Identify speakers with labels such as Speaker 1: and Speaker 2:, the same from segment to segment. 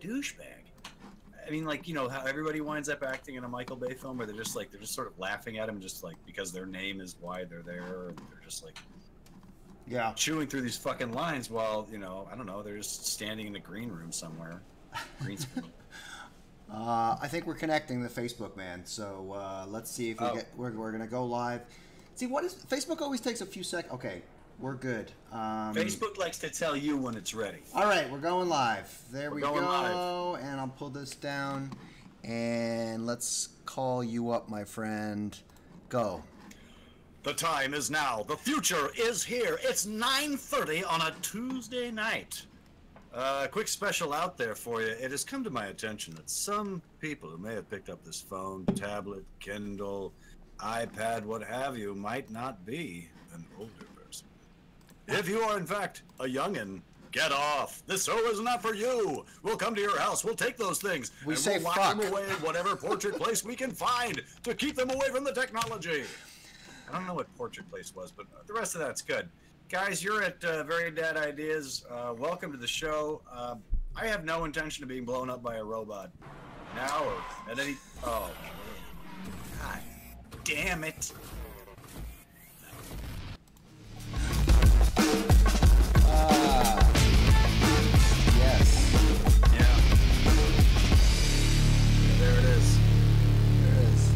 Speaker 1: douchebag. I mean, like, you know how everybody winds up acting in a Michael Bay film where they're just sort of laughing at him just like because their name is why they're there, and they're just like chewing through these fucking lines while, you know, I don't know, they're just standing in a green room somewhere. Green screen.
Speaker 2: I think we're connecting the Facebook, man. So let's see if we're gonna go live. See, what is Facebook always takes a few seconds. Okay, we're good.
Speaker 1: Facebook likes to tell you when it's ready.
Speaker 2: All right, we're going live. There we go.
Speaker 1: Live.
Speaker 2: And I'll pull this down, and let's call you up, my friend. Go.
Speaker 1: The time is now. The future is here. It's 9:30 on a Tuesday night. Quick special out there for you. It has come to my attention that some people who may have picked up this phone, tablet, Kindle, iPad, what have you, might not be an older person. If you are, in fact, a youngin', get off. This show is not for you. We'll come to your house. We'll take those things.
Speaker 2: We'll
Speaker 1: lock them away in whatever portrait place we can find to keep them away from the technology. I don't know what portrait place was, but the rest of that's good. Guys, you're at Very Dad Ideas. Welcome to the show. I have no intention of being blown up by a robot now or at any... Oh, God damn it.
Speaker 2: Yes.
Speaker 1: Yeah. There it is.
Speaker 2: There it is.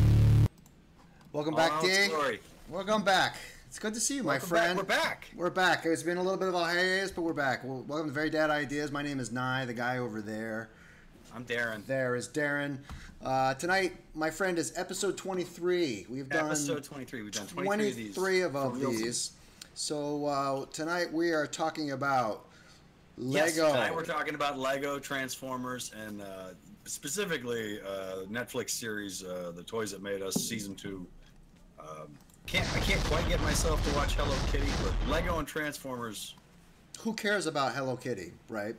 Speaker 2: Welcome back, D.
Speaker 1: Glory.
Speaker 2: Welcome back. It's good to see you, my friend.
Speaker 1: We're back.
Speaker 2: We're back. It's been a little bit of a hiatus, but we're back. Welcome to Very Dad Ideas. My name is Nye, the guy over there.
Speaker 1: I'm Darren.
Speaker 2: There is Darren. Tonight, my friend, is episode 23. We've done
Speaker 1: episode 23. We've done
Speaker 2: 23 of these. So tonight we are talking about Lego.
Speaker 1: Yes, tonight we're talking about Lego, Transformers, and specifically Netflix series, The Toys That Made Us, Season 2. I can't quite get myself to watch Hello Kitty, but Lego and Transformers.
Speaker 2: Who cares about Hello Kitty, right?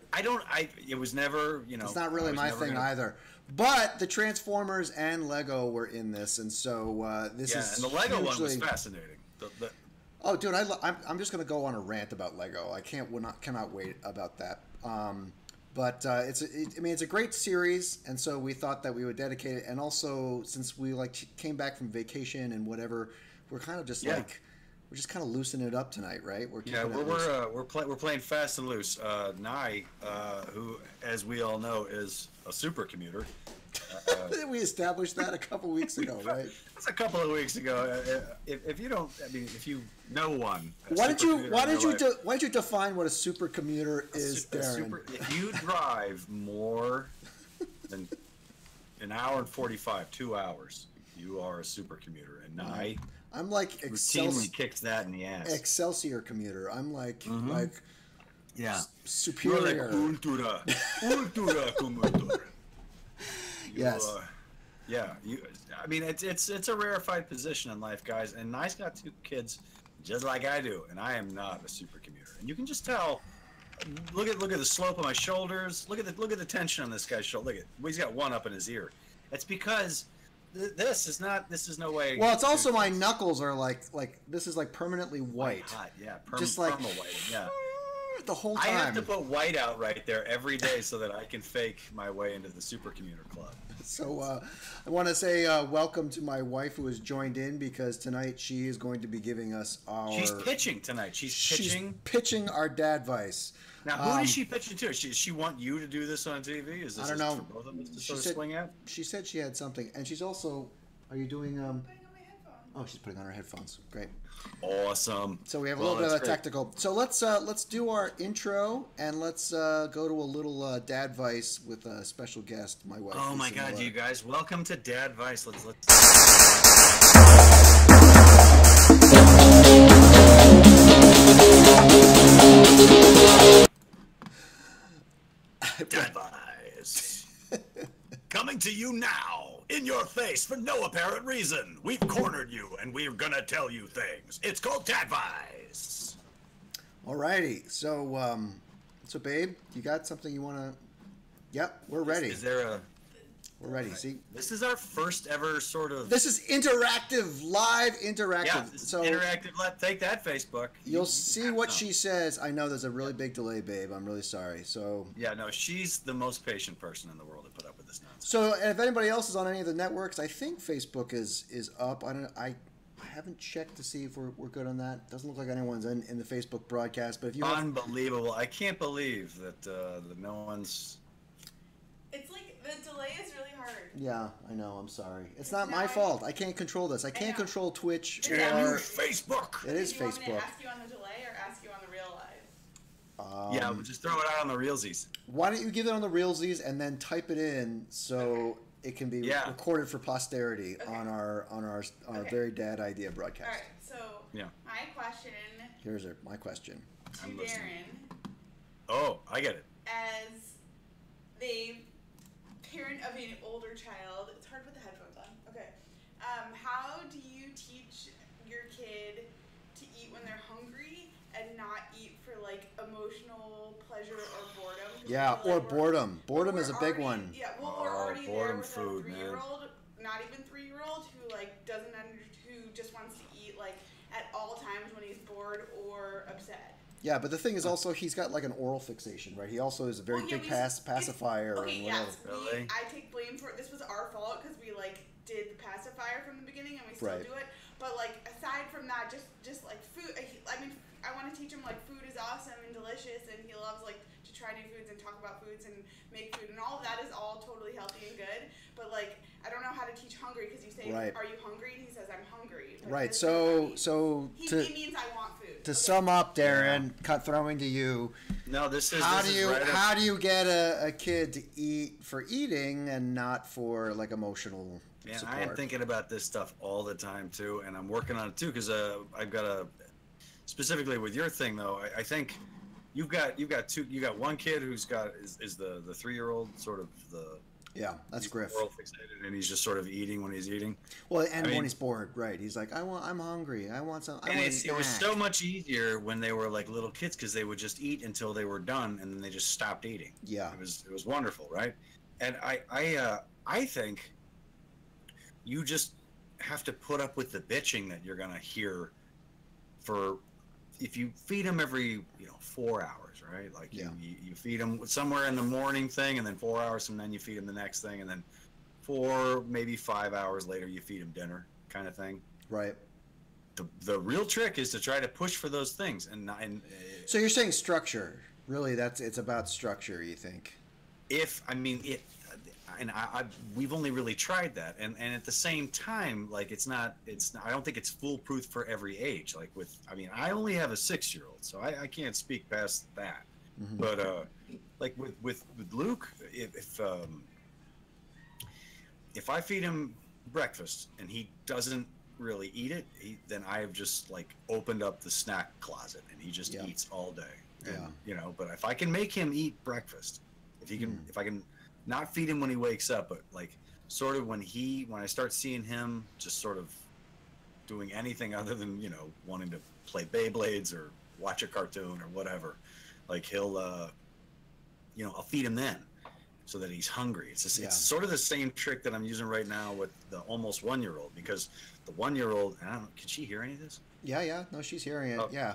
Speaker 1: It was never, you know.
Speaker 2: It's not really my thing either. But the Transformers and Lego were in this, and so this is.
Speaker 1: Yeah, and the Lego one was fascinating.
Speaker 2: Oh, dude, I'm just gonna go on a rant about Lego. I cannot wait about that. But it's a great series, and so we thought that we would dedicate it. And also, since we came back from vacation and whatever, we're kind of just we're just kind of loosening it up tonight, right? We're
Speaker 1: playing fast and loose. Nye, who, as we all know, is a supercommuter.
Speaker 2: We established that a couple weeks ago, right?
Speaker 1: It's a couple of weeks ago. If you don't, I mean, if you know one,
Speaker 2: why did you define what a supercommuter is, Darren?
Speaker 1: If you drive more than an hour and 45, 2 hours, you are a supercommuter. And
Speaker 2: I'm like
Speaker 1: routinely kicks that in the ass.
Speaker 2: Excelsior commuter. I'm like superior.
Speaker 1: You're like ultra commuter.
Speaker 2: Yes.
Speaker 1: I mean, it's a rarefied position in life, guys. And Nye's got 2 kids, just like I do, and I am not a supercommuter. And you can just tell. Look at the slope of my shoulders. Look at the tension on this guy's shoulder. He's got one up in his ear. It's because this is no way.
Speaker 2: Well, it's also my knuckles are like this is like permanently white.
Speaker 1: Hot, yeah,
Speaker 2: just like
Speaker 1: white, yeah.
Speaker 2: The whole time.
Speaker 1: I have to put white out right there every day so that I can fake my way into the supercommuter club.
Speaker 2: So I want to say welcome to my wife who has joined in, because tonight she is going to be giving us our...
Speaker 1: She's pitching tonight. She's
Speaker 2: pitching our Dadvice.
Speaker 1: Now, who is she pitching to? Does she want you to do this on TV? Is this
Speaker 2: I don't know.
Speaker 1: For both of us to sort of swing at?
Speaker 2: She said she had something. And she's also... Are you doing...
Speaker 3: Putting on my headphones.
Speaker 2: Oh, she's putting on her headphones. Great.
Speaker 1: Awesome.
Speaker 2: So we have a little bit of a technical. So let's do our intro, and let's go to a little Dadvice with a special guest, my wife.
Speaker 1: Oh my God, you guys! Welcome to Dadvice. Let's. Dadvice. Coming to you now. In your face for no apparent reason. We've cornered you, and we're gonna tell you things. It's called Dadvice.
Speaker 2: Alrighty, so babe, you got something you wanna? Yep, we're ready.
Speaker 1: Is there a?
Speaker 2: We're ready. See,
Speaker 1: this is our first ever sort of.
Speaker 2: this is interactive, live interactive.
Speaker 1: Yeah, this
Speaker 2: so
Speaker 1: is interactive. Take that, Facebook.
Speaker 2: you'll see what she says. I know there's a really big delay, babe. I'm really sorry. So
Speaker 1: yeah, no, she's the most patient person in the world to put up with this nonsense.
Speaker 2: So if anybody else is on any of the networks, I think Facebook is up. I haven't checked to see if we're good on that. Doesn't look like anyone's in the Facebook broadcast. But if you
Speaker 1: unbelievable, I can't believe that no one's.
Speaker 3: It's like the delay is really hard.
Speaker 2: Yeah, I know. I'm sorry. It's not my fault. I can't control this. I can't control Twitch.
Speaker 1: Damn you, Facebook!
Speaker 2: It is
Speaker 3: Do you want me to
Speaker 2: Facebook.
Speaker 3: ask you on the delay or ask you on the real live?
Speaker 1: Yeah, we'll just throw it out on the realsies.
Speaker 2: Why don't you give it on the realsies and then type it in so it can be recorded for posterity on our very dad idea broadcast.
Speaker 3: All right. So my question.
Speaker 2: Here's my question.
Speaker 3: To Darren.
Speaker 1: Oh, I get it.
Speaker 3: As the parent of an older child, it's hard to put the headphones on. Okay. How do you teach your kid to eat when they're hungry and not eat for like emotional pleasure or boredom?
Speaker 2: Yeah, or boredom. Boredom is a big one.
Speaker 3: Yeah, well, we're already there with
Speaker 1: food,
Speaker 3: a 3-year-old, not even 3-year-old, who like who just wants to eat like at all times when he's bored or upset.
Speaker 2: Yeah, but the thing is also he's got like an oral fixation, right? He also is a very big pacifier and whatever.
Speaker 3: Yes,
Speaker 1: really?
Speaker 3: I take blame for it. This was our fault because we like did the pacifier from the beginning and we still do it. But like aside from that, just like food. I mean, I want to teach him like food is awesome and delicious, and he loves like to try new foods and talk about foods and make food, and all of that is all totally healthy and good. But like I don't know how to teach hungry because you say, "Are you hungry?" And he says, "I'm hungry." But
Speaker 2: right. So
Speaker 3: it means I want food.
Speaker 2: To sum up, Darren, throwing to you.
Speaker 1: No, this is
Speaker 2: how do you get a kid to eat for eating and not for like emotional support?
Speaker 1: I am thinking about this stuff all the time too, and I'm working on it too because I've got specifically with your thing though. I think you've got one kid who's got is the 3-year-old sort of the. Yeah,
Speaker 2: that's Griff.
Speaker 1: World fixated, and he's just sort of eating when he's eating.
Speaker 2: Well, and when he's bored, right? He's like, I'm hungry. I want some.
Speaker 1: It was so much easier when they were like little kids because they would just eat until they were done, and then they just stopped eating.
Speaker 2: Yeah,
Speaker 1: it was wonderful, right? And I think you just have to put up with the bitching that you're gonna hear for if you feed them every 4 hours, right? Like you feed them somewhere in the morning thing, and then 4 hours from then you feed them the next thing, and then 4 maybe 5 hours later you feed them dinner, kind of thing.
Speaker 2: Right.
Speaker 1: The real trick is to try to push for those things,
Speaker 2: so you're saying structure. Really, it's about structure. You think?
Speaker 1: We've only really tried that, and at the same time, like it's not. I don't think it's foolproof for every age. Like I only have a 6-year-old, so I can't speak past that. Mm-hmm. But like with Luke, if I feed him breakfast and he doesn't really eat it, then I have just like opened up the snack closet and he just eats all day. And, but if I can make him eat breakfast, if I can not feed him when he wakes up, but like sort of when I start seeing him just sort of doing anything other than, wanting to play Beyblades or watch a cartoon or whatever, like he'll, I'll feed him then so that he's hungry. It's sort of the same trick that I'm using right now with the almost 1-year-old, because the 1-year-old, I don't know, can she hear any of this?
Speaker 2: Yeah. No, she's hearing it. Oh. Yeah.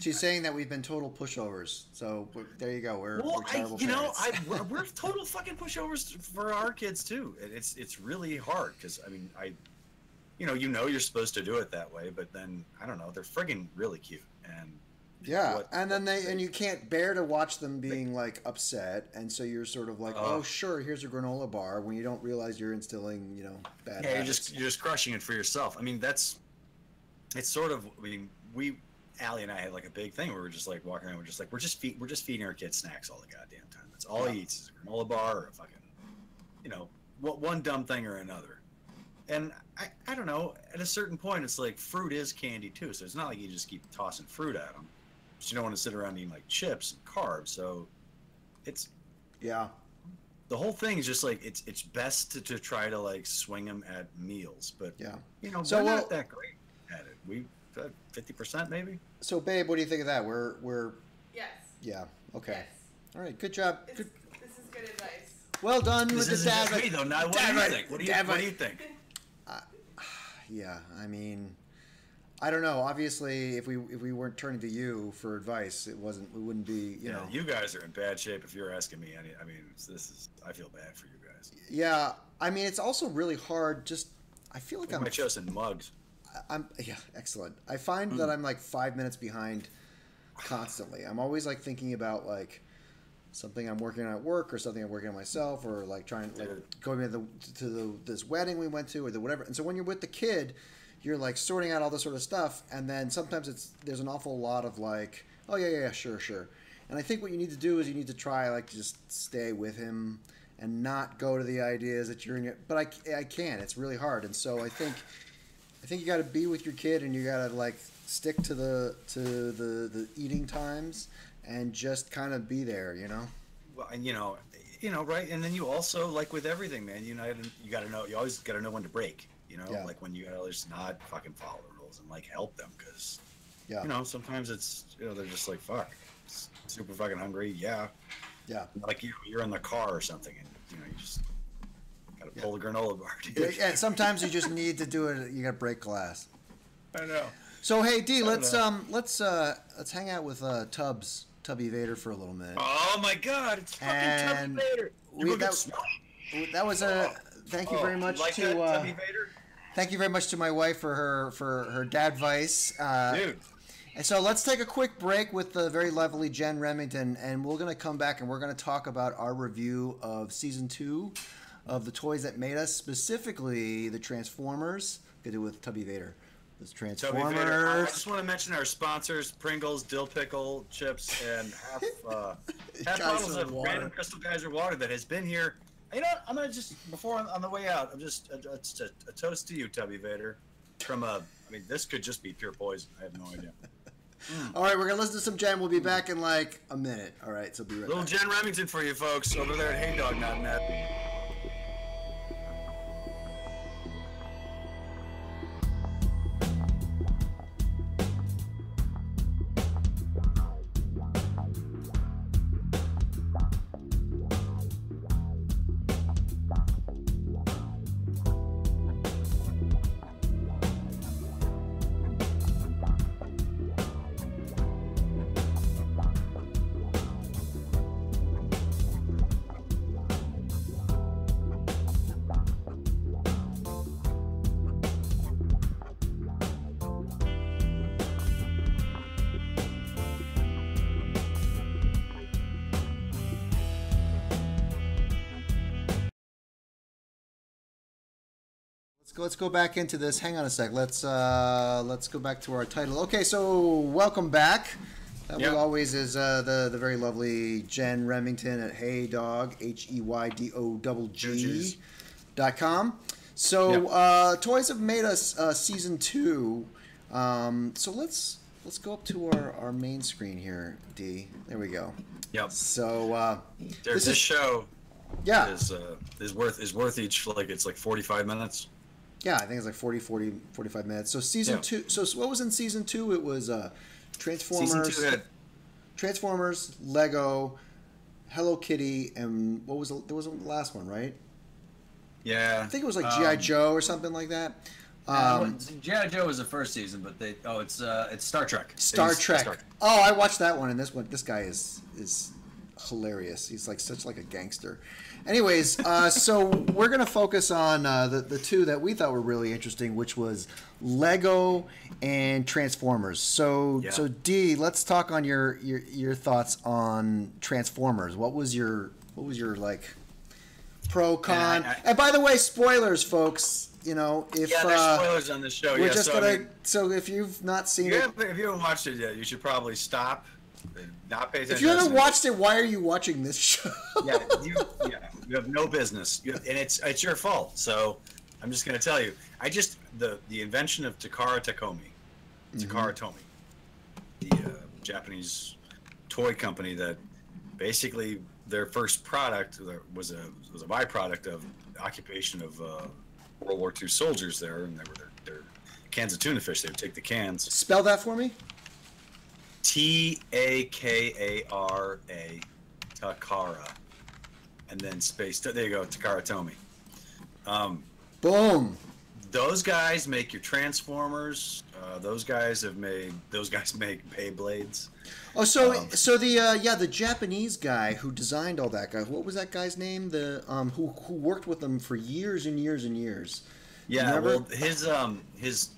Speaker 2: She's saying that we've been total pushovers. So there you go. We're terrible parents.
Speaker 1: We're total fucking pushovers for our kids too. It's really hard because you're supposed to do it that way, but then I don't know, they're friggin' really cute and
Speaker 2: and you can't bear to watch them being like upset, and so you're sort of like, oh sure, here's a granola bar, when you don't realize you're instilling bad habits.
Speaker 1: You're just crushing it for yourself. I mean it's sort of Allie and I had like a big thing where we're just like walking around, we're just feeding our kids snacks all the goddamn time. That's all he eats is a granola bar or a fucking one dumb thing or another. And I don't know, at a certain point it's like fruit is candy too, so it's not like you just keep tossing fruit at them. But you don't want to sit around eating like chips and carbs, so it's the whole thing is just like it's best to try to like swing them at meals, but we're not that great at it. We 50% maybe.
Speaker 2: So babe, what do you think of that? We're
Speaker 3: yes.
Speaker 2: Yeah. Okay.
Speaker 3: Yes.
Speaker 2: All right. Good job.
Speaker 3: This is good advice.
Speaker 2: Well done
Speaker 1: This
Speaker 2: with the
Speaker 1: isn't
Speaker 2: dad.
Speaker 1: just me, though. Now, what do you think? What do you think?
Speaker 2: Yeah, I mean, I don't know. Obviously, if we weren't turning to you for advice, we wouldn't be, you know.
Speaker 1: You guys are in bad shape if you're asking me. I mean, I feel bad for you guys.
Speaker 2: Yeah, I mean, it's also really hard. I feel like
Speaker 1: I'm chosen mugs.
Speaker 2: Yeah, excellent. I find that I'm like 5 minutes behind constantly. I'm always like thinking about like something I'm working on at work or something I'm working on myself, or like trying like going to this wedding we went to or the whatever. And so when you're with the kid, you're like sorting out all this sort of stuff, and then sometimes there's an awful lot of like, oh yeah, sure. And I think what you need to do is you need to try like just stay with him and not go to the ideas that you're in. But I can't. It's really hard, and so I think you got to be with your kid, and you got to like stick to the eating times and just kind of be there, you know.
Speaker 1: Well, and right. And then you also, like with everything, man, you got to know. You always got to know when to break. Like when you got to just not fucking follow the rules and like help them, because sometimes it's they're just like fuck, super fucking hungry. Yeah. Like you're in the car or something, and you just gotta pull the granola bar.
Speaker 2: Yeah. Sometimes you just need to do it. You got to break glass.
Speaker 1: I know.
Speaker 2: So hey D, let's hang out with Tubby Vader for a little minute.
Speaker 1: Oh my God, it's fucking Tubby Vader.
Speaker 2: That was a thank you very much to
Speaker 1: Tubby Vader.
Speaker 2: Thank you very much to my wife for her dadvice.
Speaker 1: Dude.
Speaker 2: And so let's take a quick break with the very lovely Jen Remington, and we're going to come back and we're going to talk about our review of Season 2 of The Toys That Made Us, specifically the Transformers. Good to do with Tubby Vader. The Transformers.
Speaker 1: Tubby Vader. I just want to mention our sponsors, Pringles, Dill Pickle Chips, and half bottles of random Crystal Geyser water that has been here. You know what? I'm going to just, on the way out, I'm just, a toast to you, Tubby Vader. This could just be pure poison. I have no idea.
Speaker 2: All right, we're going to listen to some Jen. We'll be back in like a minute. All right, so be right back.
Speaker 1: Little Jen Remington for you folks over there at HeyDog.net.
Speaker 2: Let's go back into this. Hang on a sec. Let's go back to our title. Okay, so welcome back. That always is the very lovely Jen Remington at HeyDog HeyDog.com. So Toys Have Made Us Season 2. So let's go up to our main screen here, D. There we go. Yep. So
Speaker 1: this show
Speaker 2: Yeah.
Speaker 1: Is worth each, like, it's like 45 minutes.
Speaker 2: Yeah, I think it's like 45 minutes. So season 2. So what was in season 2? It was Transformers.
Speaker 1: Season 2 had
Speaker 2: Transformers, Lego, Hello Kitty, and there was the last one, right?
Speaker 1: Yeah.
Speaker 2: I think it was like G.I. Joe or something like that.
Speaker 4: G.I. Joe was the first season, but it's Star Trek.
Speaker 2: Star Trek. Oh, I watched that one, and this guy is hilarious. He's like such like a gangster. Anyways, so we're gonna focus on the two that we thought were really interesting, which was Lego and Transformers. So D, let's talk on your thoughts on Transformers. What was your like pro con? And by the way, spoilers, folks. You know, if
Speaker 1: there's spoilers on the show.
Speaker 2: We're just gonna. So if you've not seen it,
Speaker 1: if you haven't watched it yet, you should probably stop. Not pay attention.
Speaker 2: If you haven't watched it, why are you watching this show?
Speaker 1: You have no business, and it's your fault. So I'm just going to tell you. The invention of Takara Tomy, the Japanese toy company that basically their first product was a byproduct of occupation of World War II soldiers there, and they were their cans of tuna fish. They would take the cans.
Speaker 2: Spell that for me.
Speaker 1: Takara. and then Space. There you go, Takara Tomy.
Speaker 2: Boom.
Speaker 1: Those guys make your Transformers. Those guys make Beyblades.
Speaker 2: Oh, so the Japanese guy who designed all that guy. What was that guy's name? The who worked with them for years and years and years.
Speaker 1: Yeah, well, his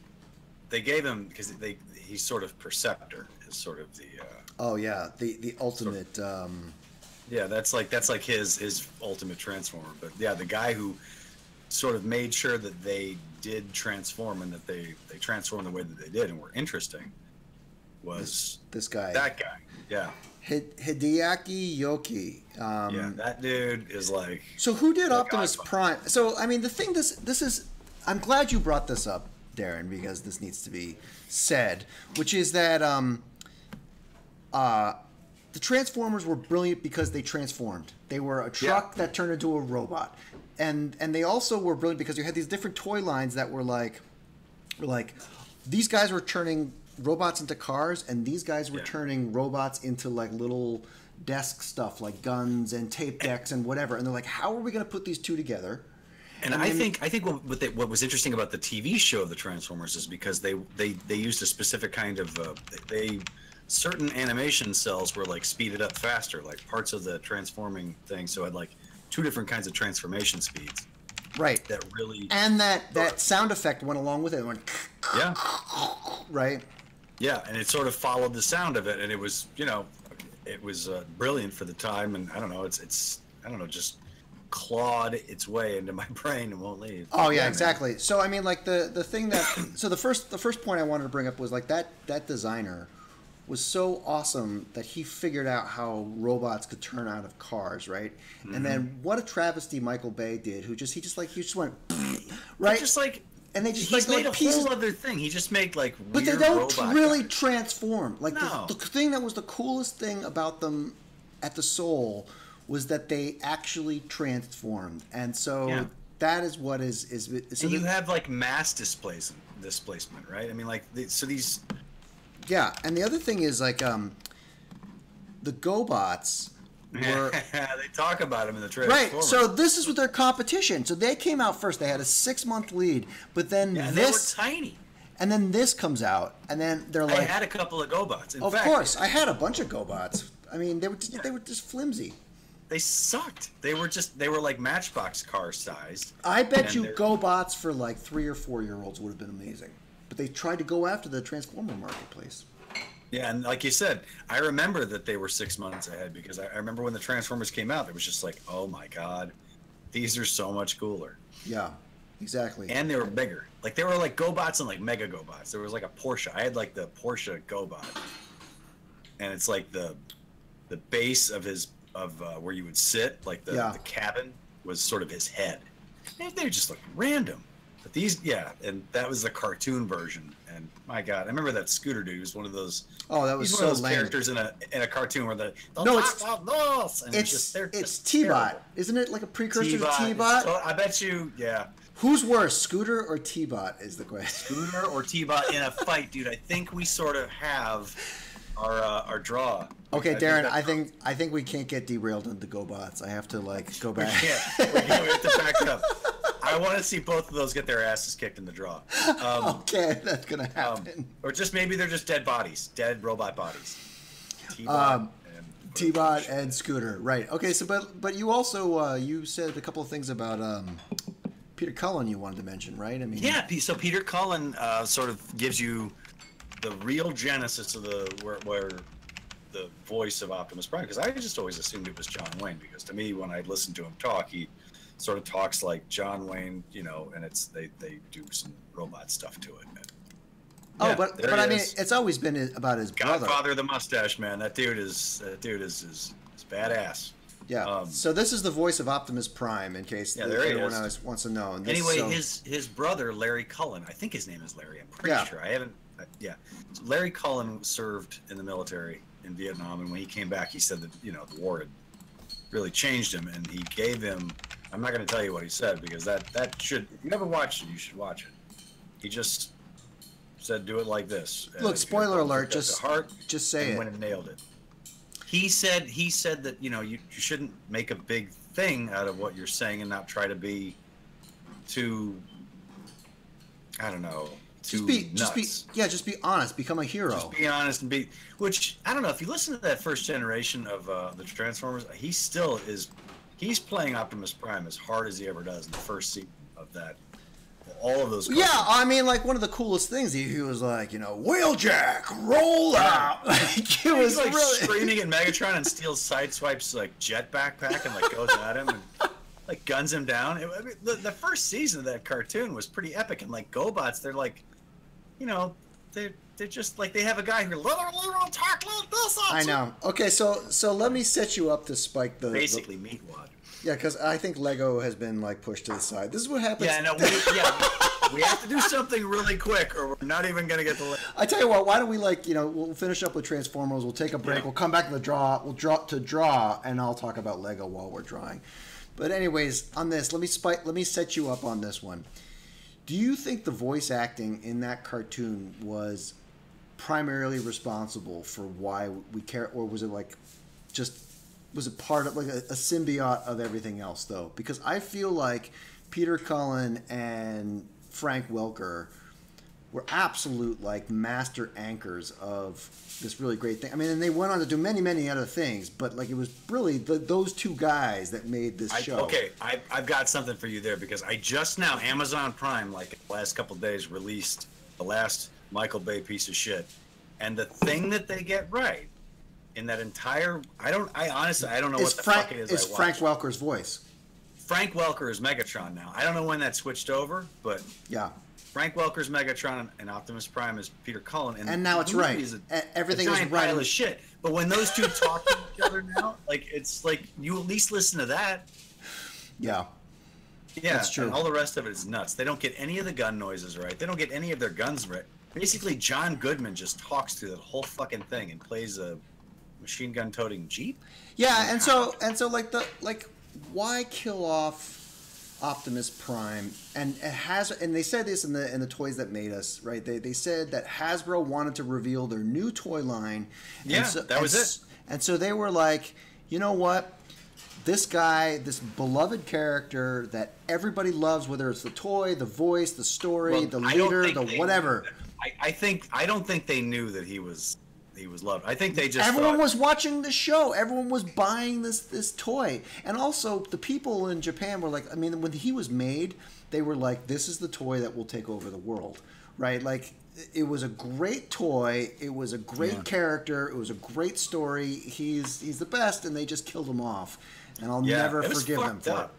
Speaker 1: they gave him because he's sort of Perceptor is sort of the.
Speaker 2: Oh yeah, the ultimate.
Speaker 1: Yeah, that's like his ultimate Transformer. But yeah, the guy who sort of made sure that they did transform and that they transformed the way that they did and were interesting was
Speaker 2: this guy.
Speaker 1: That guy, yeah.
Speaker 2: Hideaki Yoki.
Speaker 1: Yeah, that dude is like.
Speaker 2: So who did Optimus Prime? So I mean, the thing this is. I'm glad you brought this up, Darren, because this needs to be said, which is that the Transformers were brilliant because they transformed. They were a truck that turned into a robot. And they also were brilliant because you had these different toy lines that were like these guys were turning robots into cars, and these guys were turning robots into like little desk stuff like guns and tape decks and whatever. And they're like, how are we going to put these two together?
Speaker 1: And I think what was interesting about the TV show of the Transformers is because they used a specific kind of certain animation cells were like speeded up faster, like parts of the transforming thing. So it had like two different kinds of transformation speeds.
Speaker 2: Right.
Speaker 1: That really.
Speaker 2: And that sound effect went along with it. It went.
Speaker 1: Yeah.
Speaker 2: Right.
Speaker 1: Yeah, and it sort of followed the sound of it, and it was it was brilliant for the time, and I don't know, it's just clawed its way into my brain and won't leave.
Speaker 2: Oh yeah, exactly. Man. So I mean, like the thing that so the first point I wanted to bring up was like that designer was so awesome that he figured out how robots could turn out of cars, right? Mm-hmm. And then what a travesty Michael Bay did, he just went right,
Speaker 1: just like.
Speaker 2: And they just
Speaker 1: he's
Speaker 2: like
Speaker 1: made a
Speaker 2: pieces.
Speaker 1: Whole other thing. He just made like weird
Speaker 2: but they don't really
Speaker 1: guys.
Speaker 2: Transform. Like
Speaker 1: no.
Speaker 2: the thing that was the coolest thing about them at the Soul was that they actually transformed, and so that is what is. So
Speaker 1: and you have like mass displacement, right? I mean, like so these.
Speaker 2: Yeah, and the other thing is like the GoBots. Were,
Speaker 1: they talk about them in the trailer.
Speaker 2: Right, so this is with their competition. So they came out first. They had a 6-month lead, but then this
Speaker 1: they were tiny.
Speaker 2: And then this comes out, and then they're like,
Speaker 1: I had a couple of GoBots.
Speaker 2: Of course, I had a bunch of GoBots. I mean, they were just flimsy.
Speaker 1: They sucked. They were like Matchbox car sized.
Speaker 2: I bet you GoBots for like 3 or 4 year olds would have been amazing, but they tried to go after the Transformer marketplace.
Speaker 1: Yeah, and like you said, I remember that they were 6 months ahead because I remember when the Transformers came out, it was just like, oh my god, these are so much cooler.
Speaker 2: Yeah, exactly.
Speaker 1: And they were bigger. Like they were like GoBots and like Mega GoBots. There was like a Porsche. I had like the Porsche GoBot, and it's like the base of where you would sit, like the cabin was sort of his head. And they just looked random. But these, and that was the cartoon version. And my God, I remember that Scooter dude was one of those.
Speaker 2: Oh, that was
Speaker 1: he's
Speaker 2: so
Speaker 1: one of those
Speaker 2: lame.
Speaker 1: Characters in a cartoon where
Speaker 2: it's T-Bot, isn't it? Like a precursor to T-Bot.
Speaker 1: I bet you, yeah.
Speaker 2: Who's worse, Scooter or T-Bot? Is the question.
Speaker 1: Scooter or T-Bot in a fight, dude? I think we sort of have our draw.
Speaker 2: Okay, Darren, I think we can't get derailed into GoBots. I have to go back.
Speaker 1: We have to back up. I want to see both of those get their asses kicked in the draw.
Speaker 2: Okay, that's gonna happen.
Speaker 1: Or just maybe they're just dead bodies, dead robot bodies.
Speaker 2: T-Bot and Scooter, right? Okay, so but you also you said a couple of things about Peter Cullen you wanted to mention, right? I mean,
Speaker 1: yeah. So Peter Cullen sort of gives you the real genesis of where the voice of Optimus Prime, because I just always assumed it was John Wayne, because to me when I listened to him talk, he sort of talks like John Wayne, and it's they do some robot stuff to it.
Speaker 2: And, but I mean, it's always been about his brother.
Speaker 1: Godfather of the mustache man. That dude is badass.
Speaker 2: Yeah. So this is the voice of Optimus Prime, in case anyone else wants to know.
Speaker 1: His brother Larry Cullen, I think his name is Larry. I'm pretty sure. I haven't. So Larry Cullen served in the military in Vietnam, and when he came back, he said that the war had really changed him, and he gave him. I'm not going to tell you what he said because that should. If you never watched it, you should watch it. He just said, "Do it like this."
Speaker 2: Look, spoiler alert! Just say it.
Speaker 1: When it nailed it. He said that you shouldn't make a big thing out of what you're saying and not try to be too, I don't know, too nuts.
Speaker 2: Just be honest. Become a hero.
Speaker 1: Just be honest and be, which, I don't know, if you listen to that first generation of the Transformers, he's playing Optimus Prime as hard as he ever does in the first season of that. All of those.
Speaker 2: Yeah, I mean, like, one of the coolest things, he was like, Wheeljack, roll out. Like, it was
Speaker 1: like
Speaker 2: really
Speaker 1: screaming at Megatron, and Steel sideswipes like jet backpack and like goes at him and like guns him down. I mean, the first season of that cartoon was pretty epic, and like GoBots, they're like, they're just like, they have a guy who literally will talk like this.
Speaker 2: I know. Okay, so let me set you up to spike the
Speaker 1: basically meat wad.
Speaker 2: Yeah, because I think Lego has been like pushed to the side. This is what happens.
Speaker 1: Yeah, no, we have to do something really quick, or we're not even gonna get the.
Speaker 2: I tell you what, why don't we we'll finish up with Transformers. We'll take a break. Yeah. We'll come back to the draw. We'll draw, and I'll talk about Lego while we're drawing. But anyways, on this, let me set you up on this one. Do you think the voice acting in that cartoon was primarily responsible for why we care, or was it like just? Was it part of like a symbiote of everything else though? Because I feel like Peter Cullen and Frank Welker were absolute like master anchors of this really great thing. I mean, and they went on to do many, many other things, but like it was really those two guys that made this show.
Speaker 1: Okay, I've got something for you there, because I just now, Amazon Prime, like the last couple of days, released the last Michael Bay piece of shit. And the thing that they get right in that entire, I honestly don't know what the fuck it is.
Speaker 2: It's Frank Welker's voice.
Speaker 1: Frank Welker is Megatron now. I don't know when that switched over, but
Speaker 2: yeah,
Speaker 1: Frank Welker's Megatron and Optimus Prime is Peter Cullen.
Speaker 2: And now it's right. Everything is right.
Speaker 1: Pile of shit. But when those two talk to each other now, like, it's like, you at least listen to that.
Speaker 2: Yeah.
Speaker 1: Yeah,
Speaker 2: that's true.
Speaker 1: And all the rest of it is nuts. They don't get any of the gun noises right. They don't get any of their guns right. Basically, John Goodman just talks through the whole fucking thing and plays a machine gun toting Jeep.
Speaker 2: Yeah, and so why kill off Optimus Prime? And they said this in the Toys That Made Us, right? They said that Hasbro wanted to reveal their new toy line.
Speaker 1: Yeah, that was it.
Speaker 2: And so they were like, you know what? This guy, this beloved character that everybody loves, whether it's the toy, the voice, the story, the leader, the whatever.
Speaker 1: I don't think they knew that he was loved. I think they just
Speaker 2: everyone was watching the show. Everyone was buying this toy, and also the people in Japan were like, I mean, when he was made, they were like, this is the toy that will take over the world, right? Like, it was a great toy. It was a great character. It was a great story. He's the best, and they just killed him off, and I'll never forgive them for it.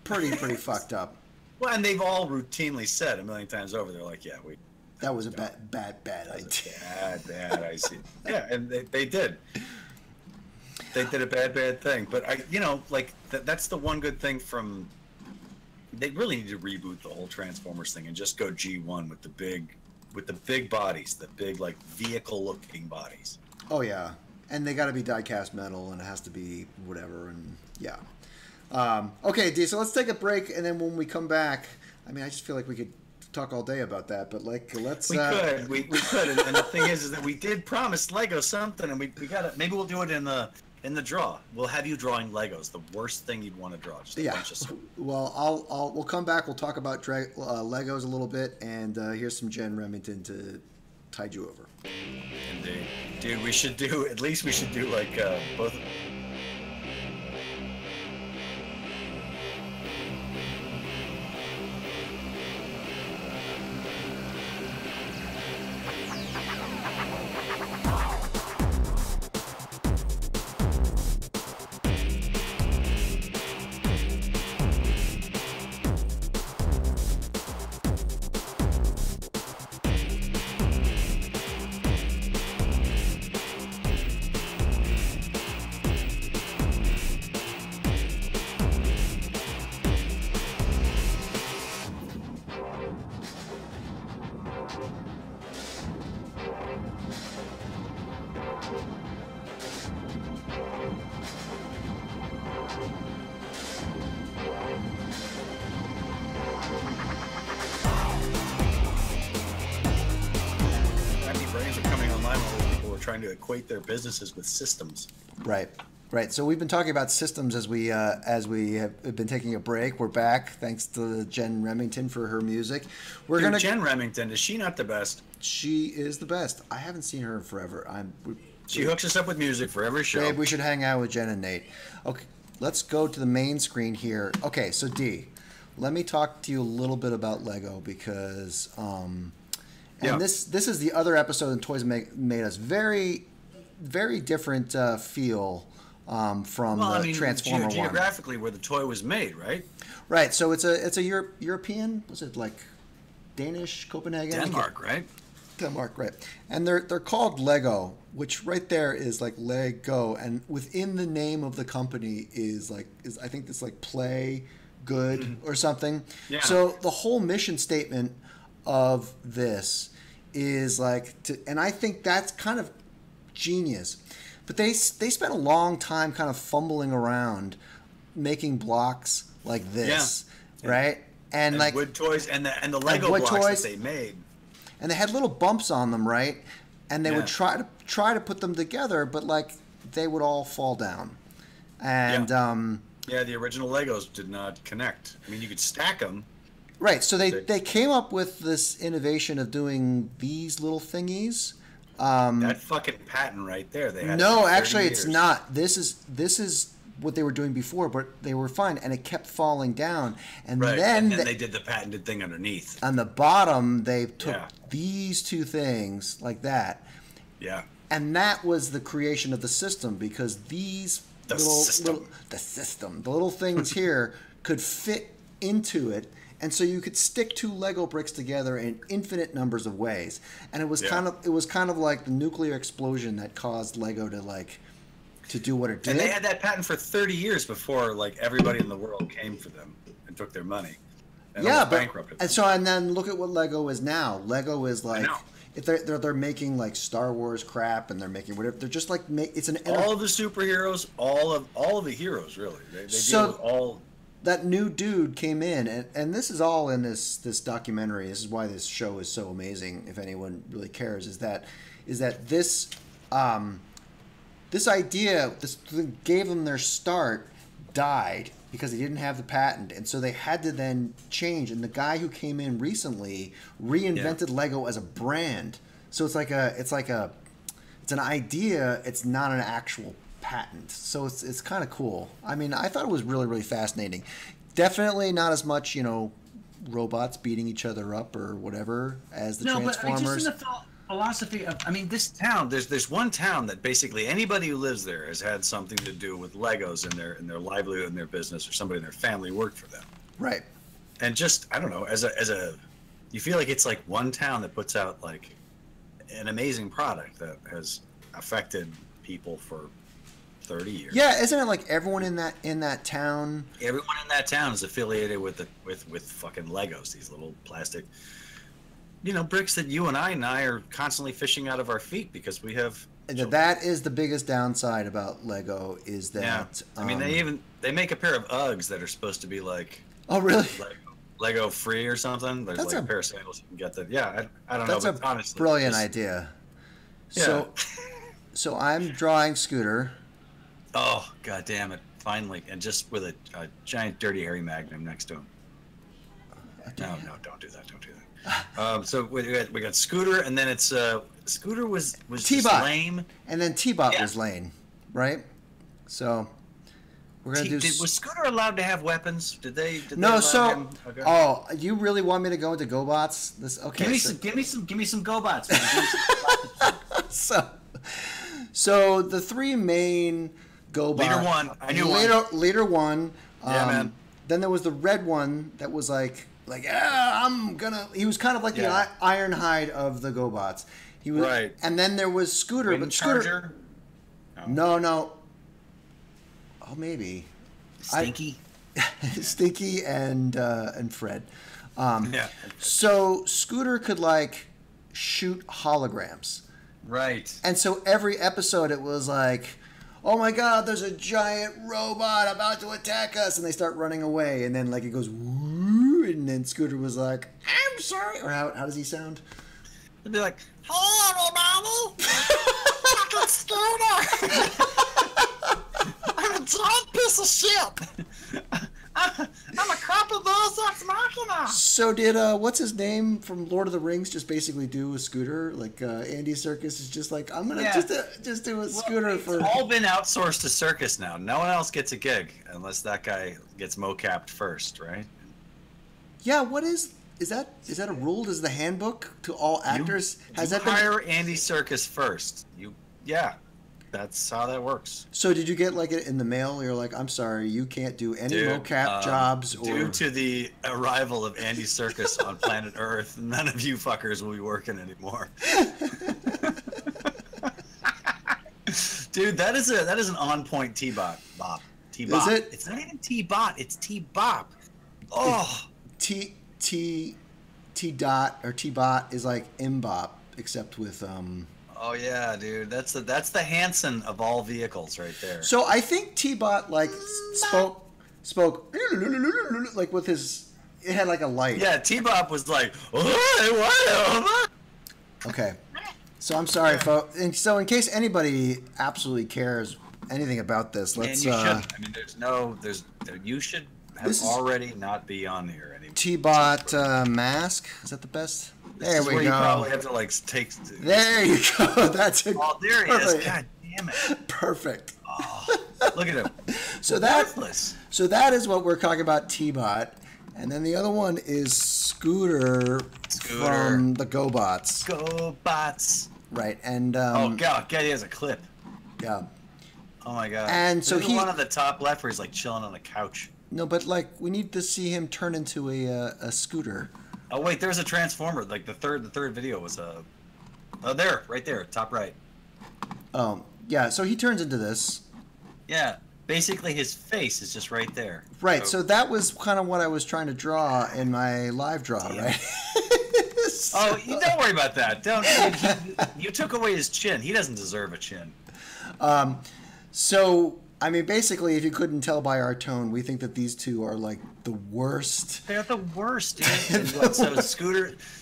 Speaker 2: Pretty fucked up.
Speaker 1: Well, and they've all routinely said a million times over, they're like, yeah,
Speaker 2: that was a bad idea.
Speaker 1: Bad idea. Yeah, and they did. They did a bad thing. But that's the one good thing from. They really need to reboot the whole Transformers thing and just go G1 with the big bodies, the big like vehicle-looking bodies.
Speaker 2: Oh yeah, and they got to be die-cast metal, and it has to be whatever, and yeah. Okay, D. So let's take a break, and then when we come back, I mean, I just feel like we could talk all day about that, but like, let's.
Speaker 1: We could, and the thing is that we did promise Lego something, and we gotta. Maybe we'll do it in the draw. We'll have you drawing Legos. The worst thing you'd want to draw. Just a bunch of stuff.
Speaker 2: Well, we'll come back. We'll talk about Legos a little bit, and here's some Jen Remington to tide you over.
Speaker 1: Indeed, dude. We should do like both.
Speaker 2: Right. Right. So we've been talking about systems as we have been taking a break. We're back thanks to Jen Remington for her music.
Speaker 1: Jen Remington, is she not the best?
Speaker 2: She is the best. I haven't seen her in forever.
Speaker 1: She hooks us up with music for every show.
Speaker 2: Babe, we should hang out with Jen and Nate. Okay, let's go to the main screen here. Okay, so D, let me talk to you a little bit about Lego because this is the other episode in Toys made us very, very different feel. From Transformer 1.
Speaker 1: Geographically, where the toy was made, right?
Speaker 2: Right. So it's a European. Was it like Danish, Copenhagen?
Speaker 1: Denmark, right?
Speaker 2: Denmark, right? And they're called Lego, which right there is like Lego, and within the name of the company is I think this like play good or something.
Speaker 1: Yeah.
Speaker 2: So the whole mission statement of this is and I think that's kind of genius. But they spent a long time kind of fumbling around making blocks like this, right?
Speaker 1: And like wood toys and the Lego blocks that they made.
Speaker 2: And they had little bumps on them, right? And they would try to put them together, but they would all fall down. And
Speaker 1: the original Legos did not connect. I mean, you could stack them.
Speaker 2: Right. So they came up with this innovation of doing these little thingies.
Speaker 1: That fucking patent right there. They had
Speaker 2: actually, it's not. This is what they were doing before, but they were fine, and it kept falling down. And then
Speaker 1: they did the patented thing underneath.
Speaker 2: On the bottom, they took these two things like that.
Speaker 1: Yeah.
Speaker 2: And that was the creation of the system because these the little things here could fit into it. And so you could stick two Lego bricks together in infinite numbers of ways, and it was kind of like the nuclear explosion that caused Lego to do what it did.
Speaker 1: And they had that patent for 30 years before everybody in the world came for them and took their money. And bankrupted them.
Speaker 2: And then look at what Lego is now. Lego is if they're making Star Wars crap and they're making whatever. They're just it's an
Speaker 1: all of the superheroes, all of the heroes really. They deal with all.
Speaker 2: That new dude came in, and this is all in this documentary. This is why this show is so amazing. If anyone really cares, is that this idea this gave them their start died because they didn't have the patent, and so they had to then change. And the guy who came in recently reinvented Lego as a brand. So it's an idea. It's not an actual patent, so it's kind of cool. I mean, I thought it was really, really fascinating. Definitely not as much, robots beating each other up or whatever as the Transformers.
Speaker 4: But just in the philosophy of, this town.
Speaker 1: There's one town that basically anybody who lives there has had something to do with Legos in their livelihood and their business, or somebody in their family worked for them.
Speaker 2: Right.
Speaker 1: And just I don't know, as a you feel like it's one town that puts out an amazing product that has affected people for 30 years.
Speaker 2: Yeah, isn't it everyone in that town?
Speaker 1: Everyone in that town is affiliated with fucking Legos, these little plastic, bricks that you and I are constantly fishing out of our feet because we have.
Speaker 2: That is the biggest downside about Lego is that.
Speaker 1: Yeah. I mean, they make a pair of Uggs that are supposed to be
Speaker 2: Oh really?
Speaker 1: Lego free or something. There's a pair of sandals you can get that. Yeah, I don't know.
Speaker 2: That's
Speaker 1: but honestly,
Speaker 2: brilliant idea.
Speaker 1: Yeah.
Speaker 2: So I'm drawing Scooter.
Speaker 1: Oh, god damn it. Finally. And just with a giant dirty hairy magnum next to him. No, don't do that. Don't do that. So we got Scooter, and then it's Scooter was just lame.
Speaker 2: And then T-Bot was lame, right? So we're gonna
Speaker 1: was Scooter allowed to have weapons? Did they
Speaker 2: No,
Speaker 1: allow him? Okay.
Speaker 2: Oh, you really want me to go into GoBots? Okay.
Speaker 4: Give me some GoBots,
Speaker 2: man. So the three main GoBots.
Speaker 1: Leader one. I knew
Speaker 2: Leader one.
Speaker 1: Yeah, man.
Speaker 2: Then there was the red one that was I'm gonna. He was kind of like the Ironhide of the GoBots. He was,
Speaker 1: right.
Speaker 2: And then there was Scooter, but Scooter.
Speaker 1: Charger?
Speaker 2: No. Oh, maybe.
Speaker 1: Stinky.
Speaker 2: Stinky and Fred.
Speaker 1: Yeah.
Speaker 2: So Scooter could shoot holograms.
Speaker 1: Right.
Speaker 2: And so every episode it was oh my god, there's a giant robot about to attack us, and they start running away, and then it goes woo, and then Scooter was I'm sorry, or how does he sound?
Speaker 1: It'd be hello everybody, fucking Scooter. a giant piece of shit. I'm a crop of those ex machina.
Speaker 2: So did what's his name from Lord of the Rings just basically do a scooter? Like Andy Serkis is just like, I'm gonna just do a scooter for.
Speaker 4: It's all been outsourced to Circus now. No one else gets a gig unless that guy gets mocapped first, right?
Speaker 2: Yeah, what is that a rule? Does the handbook to all actors
Speaker 4: you hire Andy Serkis first? That's how that works.
Speaker 2: So did you get like it in the mail? You're like, I'm sorry, you can't do any mocap jobs.
Speaker 4: Due to the arrival of Andy Serkis on planet Earth, none of you fuckers will be working anymore. Dude, that is an on point T-bop. T-bop.
Speaker 2: Is it?
Speaker 4: It's not even T-bot. It's T-bop. Oh.
Speaker 2: T dot or T-bot is like M-bop, except with
Speaker 4: Oh yeah, dude. That's the Hanson of all vehicles right there.
Speaker 2: So I think T-bot like spoke like with his. It had like a light.
Speaker 4: Yeah, T-bop was like, what?
Speaker 2: Okay. So I'm sorry, folks. And so in case anybody absolutely cares anything about this, let's.
Speaker 4: And you shouldn't. I mean, you should have already not be on here anymore.
Speaker 2: T-bot mask. Is that the best? There we go.
Speaker 4: You probably have to like take.
Speaker 2: There you go. That's it.
Speaker 4: Oh, there he is. God damn it.
Speaker 2: Perfect.
Speaker 4: Oh, look at him.
Speaker 2: So that is what we're talking about. T-bot, and then the other one is Scooter. From the GoBots.
Speaker 4: GoBots.
Speaker 2: Right, and
Speaker 4: oh god, he has a clip.
Speaker 2: Yeah.
Speaker 4: Oh my god.
Speaker 2: And so
Speaker 4: one on the top left where he's like chilling on a couch.
Speaker 2: No, but like we need to see him turn into a scooter.
Speaker 4: Oh wait, there's a transformer. Like the third video was there, right there, top right.
Speaker 2: Oh yeah, so he turns into this.
Speaker 4: Yeah, basically his face is just right there.
Speaker 2: Right, so that was kind of what I was trying to draw in my live draw, right?
Speaker 4: Oh, don't worry about that. You took away his chin. He doesn't deserve a chin.
Speaker 2: So I mean, basically, if you couldn't tell by our tone, we think that these two are like the worst.
Speaker 4: They're the worst, dude.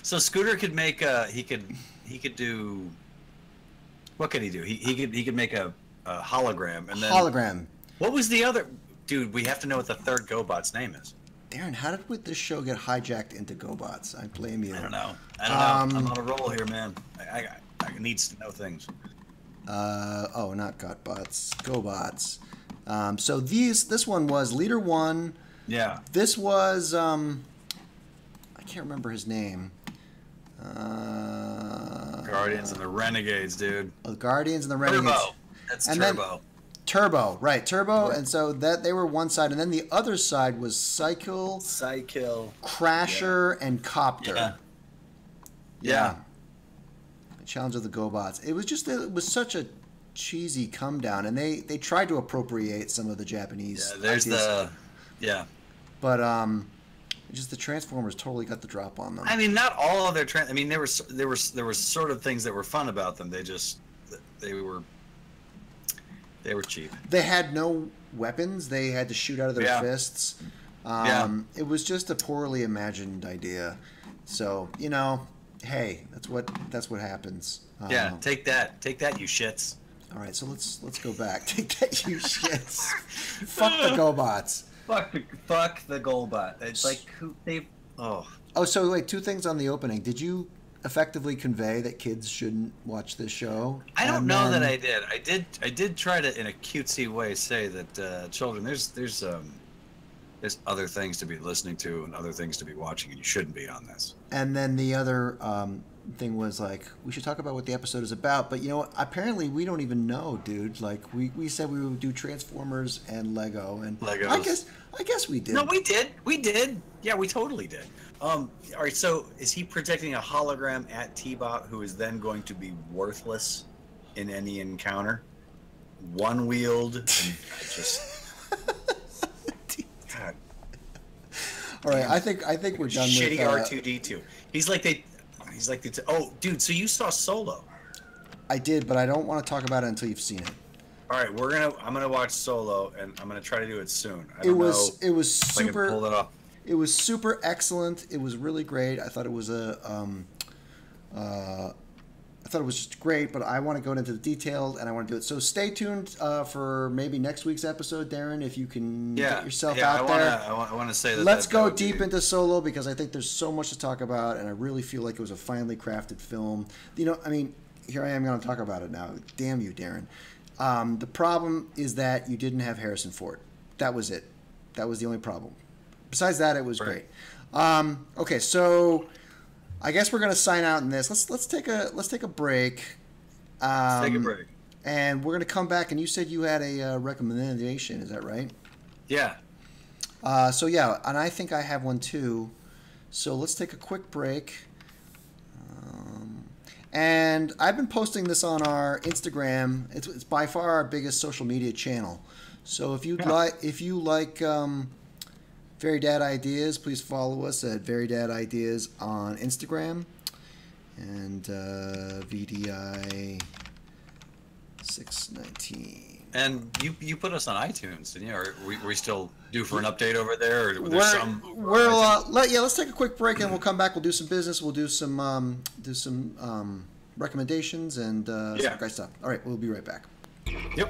Speaker 4: So Scooter could make he could do. What could he do? He could make a hologram and then
Speaker 2: hologram.
Speaker 4: What was the other? Dude, we have to know what the third GoBot's name is.
Speaker 2: Darren, how did this show get hijacked into GoBots? I blame you.
Speaker 4: I don't know. I'm on a roll here, man. I needs to know things.
Speaker 2: Not GoBots. GoBots. So this one was Leader 1.
Speaker 4: Yeah.
Speaker 2: This was I can't remember his name.
Speaker 4: Guardians and the Renegades, dude.
Speaker 2: Oh, Guardians and the Renegades.
Speaker 4: Turbo. That's and Turbo.
Speaker 2: Turbo, right? Turbo, and so that they were one side, and then the other side was Cycle, Crasher, and Copter.
Speaker 4: Yeah.
Speaker 2: Challenge of the GoBots. It was such a cheesy come down, and they tried to appropriate some of the Japanese.
Speaker 4: Yeah, there's
Speaker 2: ideas. But just the Transformers totally got the drop on them.
Speaker 4: I mean, not all of their I mean, there were sort of things that were fun about them. They were cheap.
Speaker 2: They had no weapons. They had to shoot out of their fists. It was just a poorly imagined idea. So, hey, that's what happens.
Speaker 4: Yeah, take that, you shits.
Speaker 2: All right, so let's go back. Take that, you shits. Fuck the GoBots.
Speaker 4: Fuck the GoBot. It's like
Speaker 2: Oh, so wait, two things on the opening. Did you effectively convey that kids shouldn't watch this show?
Speaker 4: I don't know that I did. I did try to, in a cutesy way, say that children, there's other things to be listening to and other things to be watching, and you shouldn't be on this.
Speaker 2: And then the other thing was like, we should talk about what the episode is about, but apparently we don't even know, dude. Like we said we would do Transformers and Lego, and
Speaker 4: Legos.
Speaker 2: I guess we did.
Speaker 4: No, we did. Yeah, we totally did. All right, so is he projecting a hologram at T-Bot who is then going to be worthless in any encounter? One-wheeled and just... God.
Speaker 2: All right, I think we're done with...
Speaker 4: Shitty R2-D2. He's like the... Oh, dude, so you saw Solo.
Speaker 2: I did, but I don't want to talk about it until you've seen it.
Speaker 4: All right, I'm gonna watch Solo, and I'm gonna try to do it soon.
Speaker 2: It was super...
Speaker 4: I can pull it off.
Speaker 2: It was super excellent. It was really great. I thought it was I thought it was just great, but I want to go into the detail and I want to do it. So stay tuned for maybe next week's episode, Darren, if you can get yourself out there.
Speaker 4: I want to say that.
Speaker 2: Let's go deep into Solo because I think there's so much to talk about, and I really feel like it was a finely crafted film. You know, I mean, here I am going to talk about it now. Damn you, Darren. The problem is that you didn't have Harrison Ford. That was it. That was the only problem. Besides that, it was great. Okay, so I guess we're gonna sign out in this. Let's take a break.
Speaker 4: Let's take a break.
Speaker 2: And we're gonna come back. And you said you had a recommendation. Is that right?
Speaker 4: Yeah.
Speaker 2: So yeah, and I think I have one too. So let's take a quick break. And I've been posting this on our Instagram. It's by far our biggest social media channel. So if you like Very Dad Ideas, please follow us at Very Dad Ideas on Instagram and VDI 619.
Speaker 4: And you put us on iTunes, didn't you? Or we still due for an update over there? Or
Speaker 2: Let's take a quick break and we'll come back. We'll do some business. We'll do some recommendations and some great stuff. All right, we'll be right back.
Speaker 4: Yep.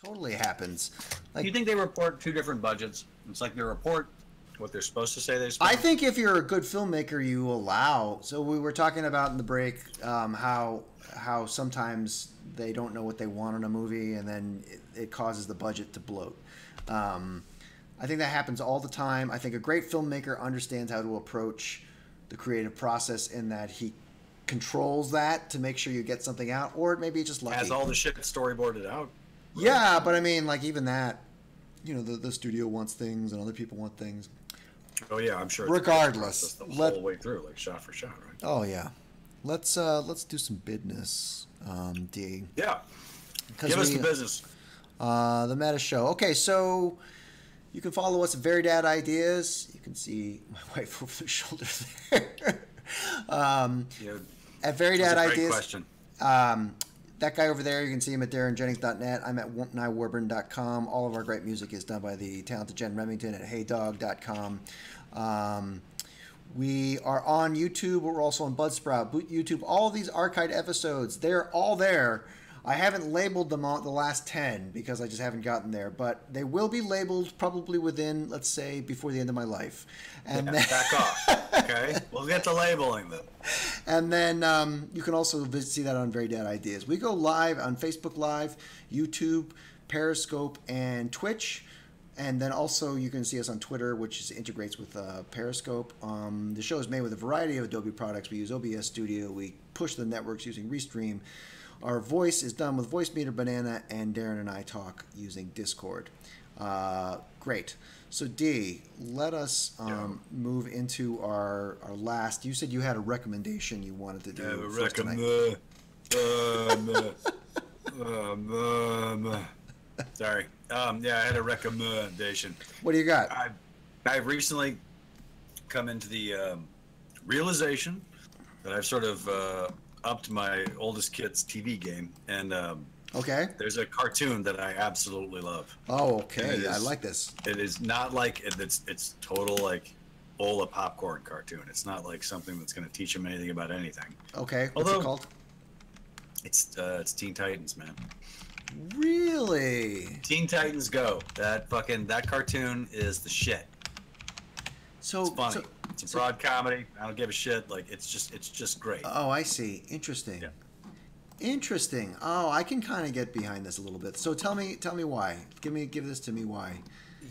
Speaker 2: Totally happens.
Speaker 4: Do you think they report two different budgets? It's like they report what they're supposed to say they spend.
Speaker 2: I think if you're a good filmmaker, you allow. So we were talking about in the break how sometimes they don't know what they want in a movie, and then it causes the budget to bloat. I think that happens all the time. I think a great filmmaker understands how to approach the creative process in that he controls that to make sure you get something out, or maybe just lucky.
Speaker 4: Has all the shit storyboarded out.
Speaker 2: Right? Yeah, but I mean, like even that, you know, the studio wants things and other people want things.
Speaker 4: Oh yeah, I'm sure.
Speaker 2: Regardless,
Speaker 4: the whole way through, like shot for shot, right?
Speaker 2: Oh yeah, let's do some business, D.
Speaker 4: Yeah, give us the business.
Speaker 2: The Meta Show. Okay, so you can follow us at Very Dad Ideas. You can see my wife over the shoulder there. At Very Dad Ideas.
Speaker 4: Great question.
Speaker 2: That guy over there, you can see him at darrenjennings.net. I'm at nywarburn.com. All of our great music is done by the talented Jen Remington at heydog.com. We are on YouTube. We're also on Buzzsprout, YouTube. All of these archived episodes, they're all there. I haven't labeled them on the last 10 because I just haven't gotten there, but they will be labeled probably within, let's say, before the end of my life. And
Speaker 4: then, back off, okay? We'll get to labeling them.
Speaker 2: And then you can also see that on Very Dad Ideas. We go live on Facebook Live, YouTube, Periscope, and Twitch. And then also you can see us on Twitter, which integrates with Periscope. The show is made with a variety of Adobe products. We use OBS Studio. We push the networks using Restream. Our voice is done with Voice Meter Banana, and Darren and I talk using Discord. Great. So, D, let us move into our last. You said you had a recommendation you wanted to do.
Speaker 4: Sorry. I had a recommendation.
Speaker 2: What do you got?
Speaker 4: I've recently come into the realization that I've sort of upped my oldest kid's TV game, and
Speaker 2: okay,
Speaker 4: there's a cartoon that I absolutely love.
Speaker 2: Oh, okay, I like this.
Speaker 4: It is not like it's total like bowl of popcorn cartoon. It's not like something that's going to teach them anything about anything.
Speaker 2: Okay. What's it called?
Speaker 4: It's Teen Titans, man.
Speaker 2: Really?
Speaker 4: Teen Titans Go. That cartoon is the shit.
Speaker 2: So
Speaker 4: it's funny. It's a broad comedy. I don't give a shit. Like it's just great.
Speaker 2: Oh, I see. Interesting.
Speaker 4: Yeah.
Speaker 2: Interesting. Oh, I can kind of get behind this a little bit. So tell me why. Give this to me why.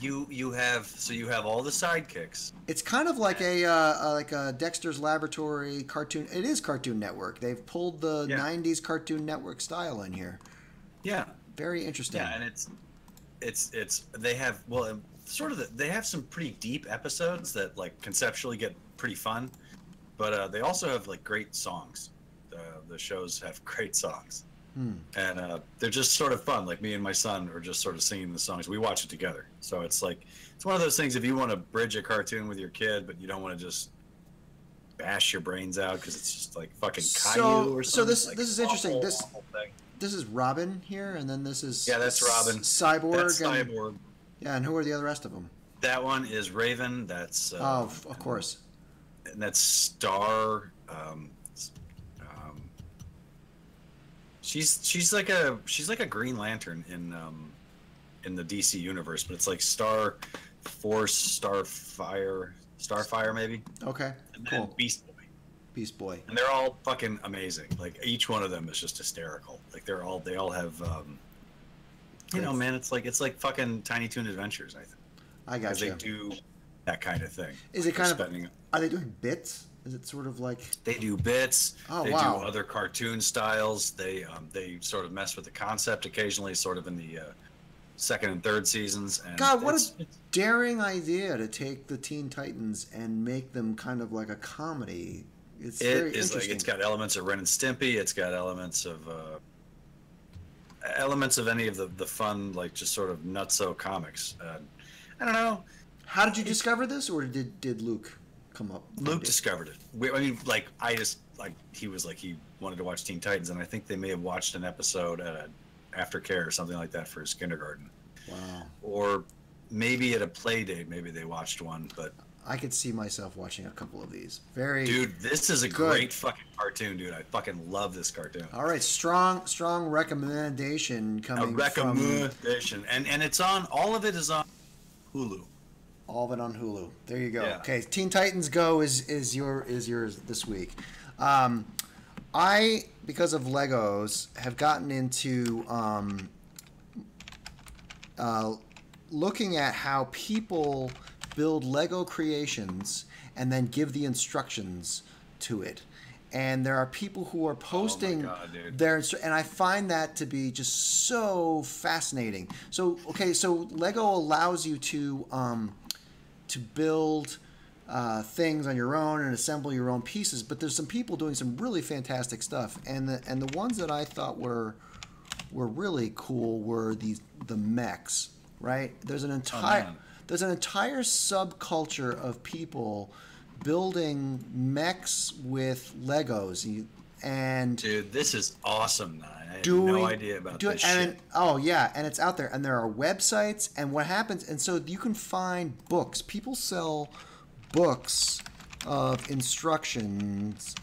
Speaker 4: You have all the sidekicks.
Speaker 2: It's kind of like a Dexter's Laboratory cartoon. It is Cartoon Network. They've pulled the '90s Cartoon Network style in here. Yeah. Very interesting.
Speaker 4: Yeah, and it's they have they have some pretty deep episodes that like conceptually get pretty fun, but they also have like great songs. The shows have great songs. And they're just sort of fun. Like me and my son are just sort of singing the songs. We watch it together. So it's like, it's one of those things if you want to bridge a cartoon with your kid, but you don't want to just bash your brains out because it's just like fucking Caillou or something.
Speaker 2: So this
Speaker 4: like
Speaker 2: is interesting.
Speaker 4: awful thing.
Speaker 2: This is Robin here, and then this is...
Speaker 4: Yeah, that's Robin.
Speaker 2: Cyborg.
Speaker 4: That's Cyborg.
Speaker 2: Yeah, and who are the other rest of them?
Speaker 4: That one is Raven. That's...
Speaker 2: of course.
Speaker 4: And that's Star... She's like a Green Lantern in the DC universe, but it's like Star Force, Starfire maybe.
Speaker 2: Okay,
Speaker 4: and then
Speaker 2: cool. Beast Boy,
Speaker 4: and they're all fucking amazing. Like each one of them is just hysterical. Like they all have you know, man, it's like fucking Tiny Toon Adventures. I think.
Speaker 2: I got you.
Speaker 4: They do that kind of thing.
Speaker 2: Is it kind of? Are they doing bits? Is it sort of like
Speaker 4: they do bits?
Speaker 2: Oh,
Speaker 4: they
Speaker 2: wow.
Speaker 4: do other cartoon styles. They sort of mess with the concept occasionally, sort of in the second and third seasons. And
Speaker 2: God, what a daring idea to take the Teen Titans and make them kind of like a comedy. It's very interesting.
Speaker 4: Like, it's got elements of Ren and Stimpy. It's got elements of any of the fun, like just sort of nutso comics. I don't know.
Speaker 2: How did you discover this, or did Luke come up?
Speaker 4: Luke discovered it. He wanted to watch Teen Titans, and I think they may have watched an episode at an aftercare or something like that for his kindergarten.
Speaker 2: Wow.
Speaker 4: Or maybe at a play date, maybe they watched one, but
Speaker 2: I could see myself watching a couple of these.
Speaker 4: Dude, this is a great fucking cartoon, dude. I fucking love this cartoon.
Speaker 2: All right, strong recommendation coming
Speaker 4: from... And it's on, all of it is on Hulu.
Speaker 2: All of it on Hulu. There you go.
Speaker 4: Yeah.
Speaker 2: Okay, Teen Titans Go is yours this week. I, because of Legos, have gotten into looking at how people build Lego creations and then give the instructions to it. And there are people who are posting and I find that to be just so fascinating. So Lego allows you to build things on your own and assemble your own pieces, but there's some people doing some really fantastic stuff. And the ones that I thought were really cool were the mechs, right? There's an entire subculture of people building mechs with Legos. And
Speaker 4: dude, this is awesome. I had no idea about this shit.
Speaker 2: Oh yeah, and it's out there, and there are websites, and what happens, and so you can find books. People sell books of instructions,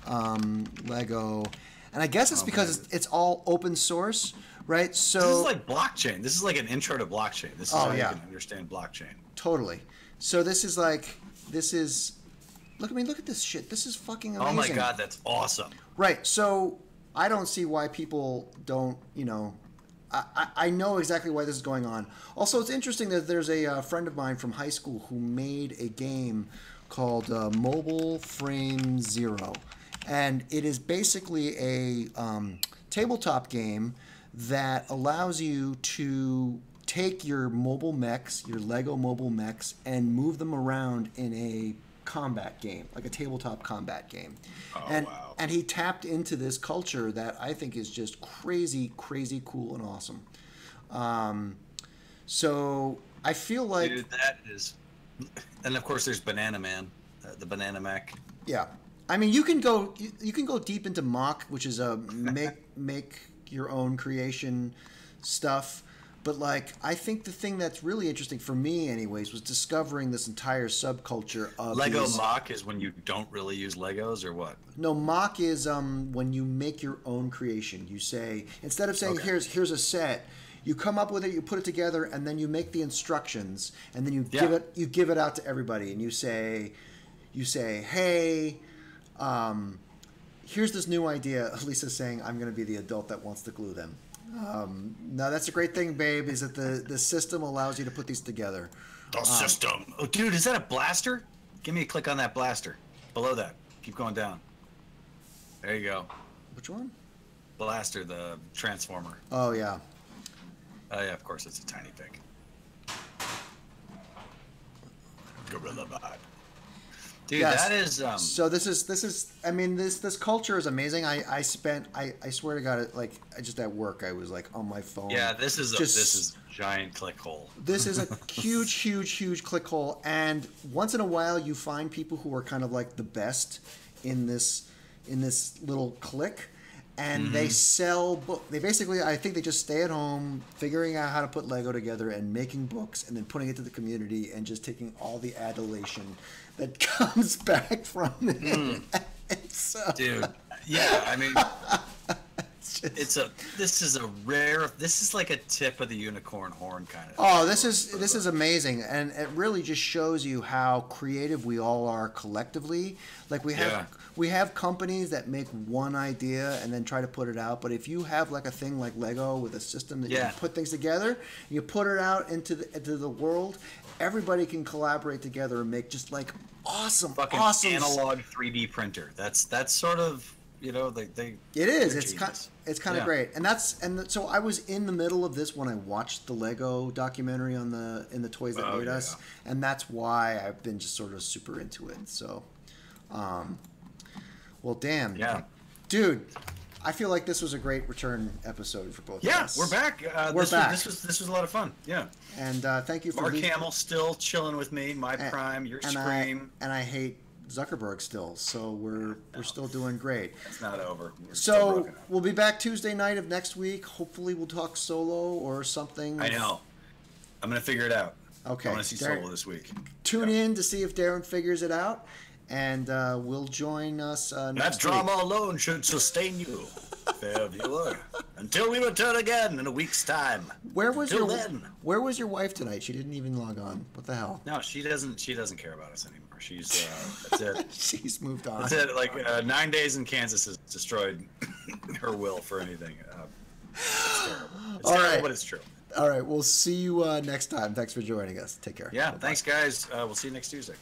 Speaker 2: Lego, and I guess it's because it's all open source, right? So
Speaker 4: this is like blockchain. This is like an intro to blockchain. This is how you can understand blockchain.
Speaker 2: Totally. So this is look at this shit. This is fucking amazing.
Speaker 4: Oh my god, that's awesome.
Speaker 2: Right. So I don't see why people don't, I know exactly why this is going on. Also, it's interesting that there's a friend of mine from high school who made a game called Mobile Frame Zero. And it is basically a tabletop game that allows you to take your mobile mechs, your Lego mobile mechs, and move them around in a combat game, like a tabletop combat game. And he tapped into this culture that I think is just crazy cool and awesome. So I feel like,
Speaker 4: dude, that is, and of course there's Banana Man, the Banana Mech.
Speaker 2: Yeah, I mean you can go deep into mock, which is a make your own creation stuff. But like, I think the thing that's really interesting for me, anyways, was discovering this entire subculture of
Speaker 4: Lego
Speaker 2: these...
Speaker 4: mock is when you don't really use Legos, or what?
Speaker 2: No, mock is when you make your own creation. You say, instead of saying here's a set, you come up with it, you put it together, and then you make the instructions, and then you give it out to everybody, and you say, hey, here's this new idea. Lisa's saying, I'm going to be the adult that wants to glue them. No, that's a great thing, babe, is that the system allows you to put these together.
Speaker 4: The system. Oh, dude, is that a blaster? Give me a click on that blaster. Below that. Keep going down. There you go.
Speaker 2: Which one?
Speaker 4: Blaster, the transformer.
Speaker 2: Oh, yeah.
Speaker 4: Oh, yeah, of course, it's a tiny pig. Gorilla Bot. Dude,
Speaker 2: yes.
Speaker 4: That is...
Speaker 2: So this is. I mean, this culture is amazing. I swear to God, like, I just at work, I was like on my phone.
Speaker 4: Yeah, this is a giant click hole.
Speaker 2: This is a huge click hole, and once in a while, you find people who are kind of like the best in this little clique, and they sell books. They basically, I think they just stay at home, figuring out how to put Lego together and making books, and then putting it to the community, and just taking all the adulation that comes back from it.
Speaker 4: Dude, yeah, I mean, this is like a tip of the unicorn horn kind of.
Speaker 2: Oh, this is amazing, and it really just shows you how creative we all are collectively. Like we have companies that make one idea and then try to put it out, but if you have like a thing like Lego with a system that you can put things together, you put it out into the world, everybody can collaborate together and make just like awesome
Speaker 4: analog 3D printer. That's sort of, you know, they
Speaker 2: it is. It's kind of great, and so I was in the middle of this when I watched the Lego documentary in the Toys That Made Us, and that's why I've been just sort of super into it. So, well, damn, dude. I feel like this was a great return episode for both of us.
Speaker 4: Yeah, we're back.
Speaker 2: We're back.
Speaker 4: This was a lot of fun. Yeah.
Speaker 2: And thank you for
Speaker 4: Mark Hamill still chilling with me. My Prime, your Scream.
Speaker 2: I hate Zuckerberg still, so we're still doing great.
Speaker 4: It's not over.
Speaker 2: So we'll be back Tuesday night of next week. Hopefully we'll talk Solo or something.
Speaker 4: I know. I'm gonna figure it out.
Speaker 2: Okay.
Speaker 4: I want to see Solo this week.
Speaker 2: Tune in to see if Darren figures it out. And will join us next
Speaker 1: That drama alone should sustain you, fair viewer, until we return again in a week's time.
Speaker 2: Where was your wife tonight? She didn't even log on. What the hell?
Speaker 4: No, she doesn't care about us anymore. She's that's it.
Speaker 2: She's moved on.
Speaker 4: That's it. Like 9 days in Kansas has destroyed her will for anything. It's terrible. It's terrible, but it's true.
Speaker 2: All right. We'll see you next time. Thanks for joining us. Take care.
Speaker 4: Yeah. Bye-bye. Thanks, guys. We'll see you next Tuesday.